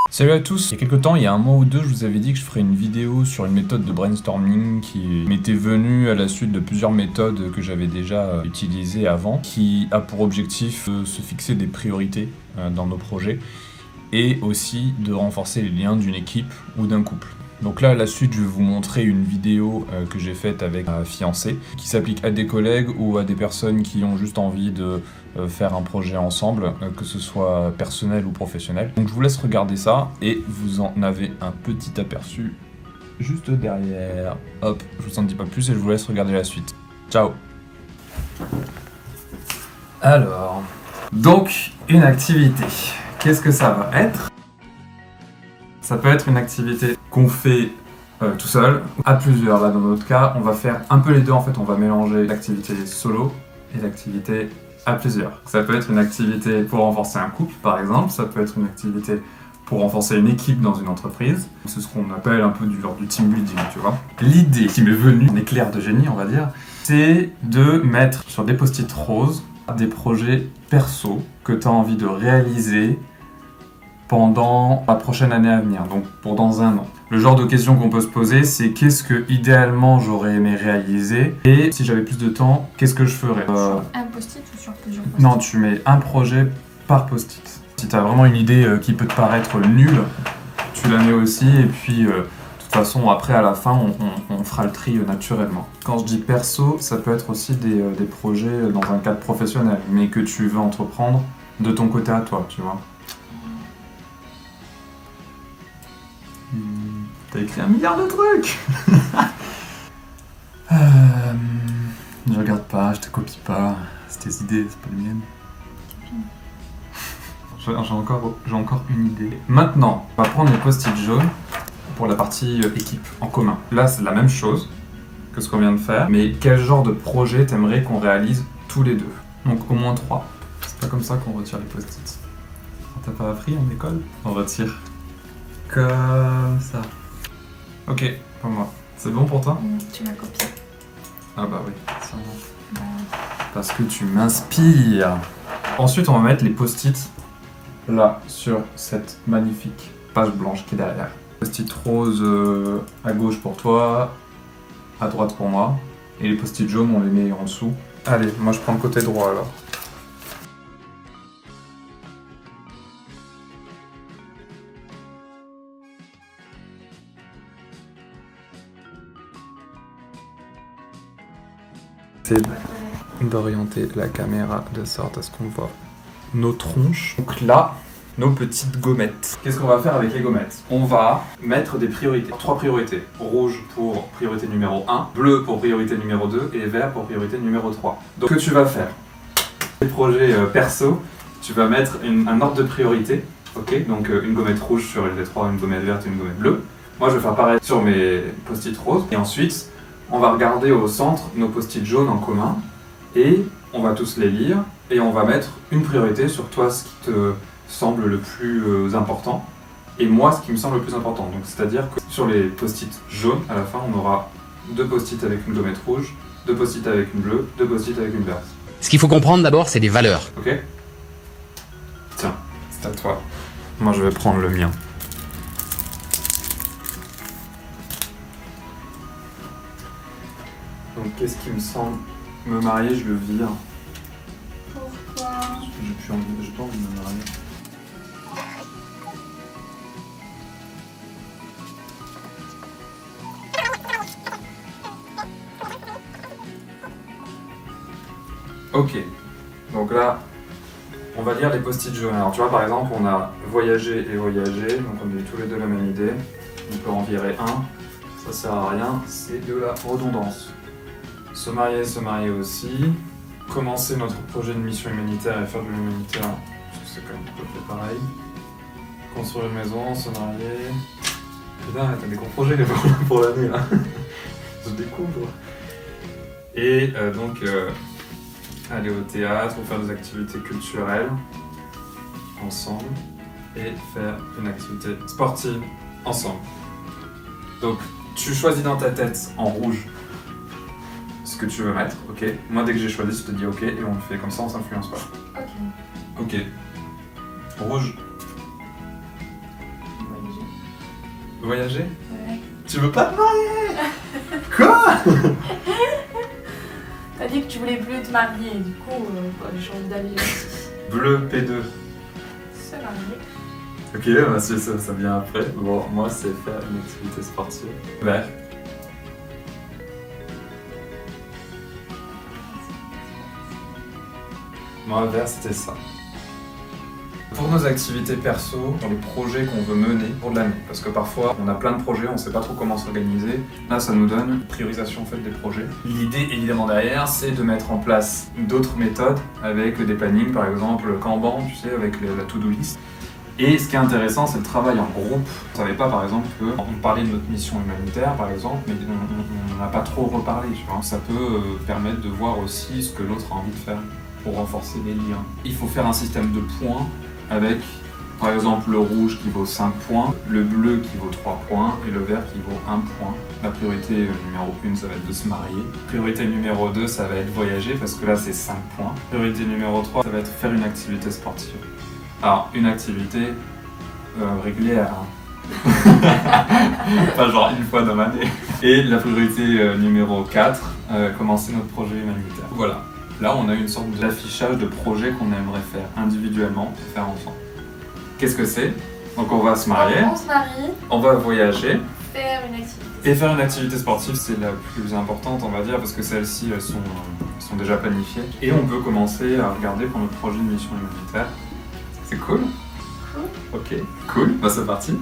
Salut à tous, il y a quelques temps, il y a un mois ou deux, je vous avais dit que je ferais une vidéo sur une méthode de brainstorming qui m'était venue à la suite de plusieurs méthodes que j'avais déjà utilisées avant, qui a pour objectif de se fixer des priorités dans nos projets et aussi de renforcer les liens d'une équipe ou d'un couple. Donc là, à la suite, je vais vous montrer une vidéo que j'ai faite avec ma fiancée, qui s'applique à des collègues ou à des personnes qui ont juste envie de faire un projet ensemble, que ce soit personnel ou professionnel. Donc je vous laisse regarder ça, et vous en avez un petit aperçu juste derrière. Hop, je vous en dis pas plus et je vous laisse regarder la suite. Ciao. Alors, donc une activité, qu'est-ce que ça va être ? Ça peut être une activité qu'on fait tout seul, à plusieurs. Là, dans notre cas, on va faire un peu les deux. En fait, on va mélanger l'activité solo et l'activité à plusieurs. Ça peut être une activité pour renforcer un couple, par exemple. Ça peut être une activité pour renforcer une équipe dans une entreprise. C'est ce qu'on appelle un peu du genre du team building, tu vois. L'idée qui m'est venue, un éclair de génie, on va dire, c'est de mettre sur des post-it roses des projets perso que tu as envie de réaliser pendant la prochaine année à venir, donc pour dans un an. Le genre de questions qu'on peut se poser, c'est qu'est-ce que idéalement j'aurais aimé réaliser, et si j'avais plus de temps, qu'est-ce que je ferais Sur un post-it ou sur plusieurs post-it? Non, tu mets un projet par post-it. Si tu as vraiment une idée qui peut te paraître nulle, tu la mets aussi, et puis de toute façon, après, à la fin, on fera le tri naturellement. Quand je dis perso, ça peut être aussi des projets dans un cadre professionnel, mais que tu veux entreprendre de ton côté à toi, tu vois. T'as écrit 1 milliard de trucs. Je regarde pas, je te copie pas. C'est tes idées, c'est pas les miennes. J'ai encore une idée. Maintenant, on va prendre les post-it jaunes pour la partie équipe en commun. Là, c'est la même chose que ce qu'on vient de faire, mais quel genre de projet t'aimerais qu'on réalise tous les deux? Donc au moins 3. C'est pas comme ça qu'on retire les post-it. T'as pas appris en école? On retire comme ça. Ok, pour moi. C'est bon pour toi? Tu m'as copié. Ah bah oui, sûrement. Parce que tu m'inspires. Ensuite, on va mettre les post-it là, sur cette magnifique page blanche qui est derrière. Post-it rose à gauche pour toi, à droite pour moi. Et les post-it jaunes, on les met en dessous. Allez, moi je prends le côté droit alors. C'est d'orienter la caméra de sorte à ce qu'on voit nos tronches. Donc là, nos petites gommettes. Qu'est-ce qu'on va faire avec les gommettes? On va mettre des priorités. 3 priorités. Rouge pour priorité numéro 1, bleu pour priorité numéro 2 et vert pour priorité numéro 3. Donc, ce que tu vas faire, les projets perso, tu vas mettre un ordre de priorité. Ok, donc une gommette rouge sur les 3, une gommette verte et une gommette bleue. Moi, je vais faire pareil sur mes post-it roses. Et ensuite, on va regarder au centre nos post-it jaunes en commun et on va tous les lire et on va mettre une priorité sur toi, ce qui te semble le plus important, et moi ce qui me semble le plus important. Donc c'est-à-dire que sur les post-it jaunes, à la fin on aura 2 post-it avec une gommette rouge, 2 post-it avec une bleue, 2 post-it avec une verte. Ce qu'il faut comprendre d'abord, c'est des valeurs. Ok? Tiens, c'est à toi. Moi je vais prendre le mien. Donc qu'est-ce qui me semble me marier, je le vire. Pourquoi? J'ai pas envie de me marier. Ok, donc là, on va lire les post-it jaunes. Alors tu vois, par exemple, on a voyager et voyager, donc on a tous les deux la même idée. On peut en virer un, ça sert à rien, c'est de la redondance. Se marier aussi. Commencer notre projet de mission humanitaire et faire de l'humanitaire, parce que c'est quand même à peu près pareil. Construire une maison, se marier. Putain, t'as des gros projets pour l'année là. Je découvre. Et donc aller au théâtre ou faire des activités culturelles ensemble et faire une activité sportive ensemble. Donc tu choisis dans ta tête en rouge ce que tu veux mettre, ok. Moi dès que j'ai choisi, je te dis ok et on le fait comme ça, on s'influence pas. Ok. Ok. Rouge. Voyager. Voyager? Ouais. Tu veux pas te marier? Quoi? T'as dit que tu voulais plus te marier, du coup, j'ai changé d'avis aussi. Bleu, P2. Se marier. Ok, bah ça vient après. Bon, moi c'est faire une activité sportive. Vert. Moi, vert, c'était ça. Pour nos activités perso, sur les projets qu'on veut mener pour l'année, parce que parfois on a plein de projets, on sait pas trop comment s'organiser. Là, ça nous donne une priorisation en fait des projets. L'idée évidemment derrière, c'est de mettre en place d'autres méthodes avec des plannings, par exemple Kanban, tu sais, avec la to-do list. Et ce qui est intéressant, c'est le travail en groupe. On savait pas, par exemple, qu'on parlait de notre mission humanitaire, par exemple, mais on n'a pas trop reparlé, tu vois. Ça peut permettre de voir aussi ce que l'autre a envie de faire pour renforcer les liens. Il faut faire un système de points avec, par exemple, le rouge qui vaut 5 points, le bleu qui vaut 3 points et le vert qui vaut 1 point. La priorité numéro 1, ça va être de se marier. Priorité numéro 2, ça va être voyager, parce que là, c'est 5 points. Priorité numéro 3, ça va être faire une activité sportive. Alors, une activité régulière, hein. Pas genre une fois dans l'année. Et la priorité numéro 4, commencer notre projet humanitaire. Voilà. Là, on a une sorte d'affichage de projet qu'on aimerait faire individuellement, faire ensemble. Qu'est-ce que c'est? Donc on va se marier, On se marie, on va voyager, faire une activité. et faire une activité sportive, c'est la plus importante, on va dire, parce que celles-ci elles sont déjà planifiées. Et on peut commencer à regarder pour notre projet de mission humanitaire. C'est cool? Cool. Ok, cool, bah c'est parti.